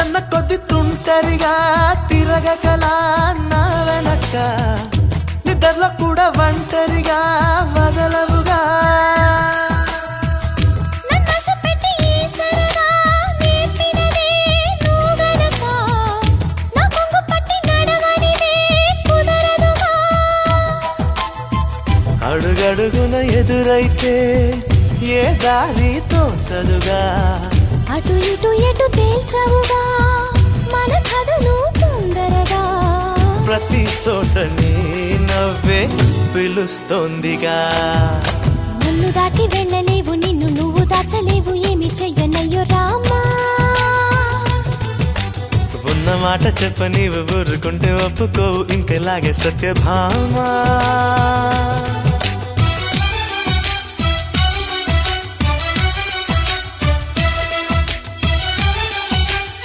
వద్దన్న కొద్ది తుంటరిగా తిరగకలా నా వెనక్క నిద్రలో కూడా ఒంటరిగా వదలవుగా అడుగడుగున ఎదురైతే ఏ దారి తోచదుగా అటు ఇటు ఎటు తేల్చవుగా మన కథను తొందరగా ప్రతి చోట నీ నవ్వే పిలుస్తోందిగా నన్ను దాటి వెళ్ళలేవు నిన్ను నువ్వు దాచలేవు ఏమి చెయ్యనయ్యో రామా ఉన్న మాట చెప్ప నీవు ఊరుకుంటే ఒప్పుకోవు ఇంకెలాగే సత్యభామా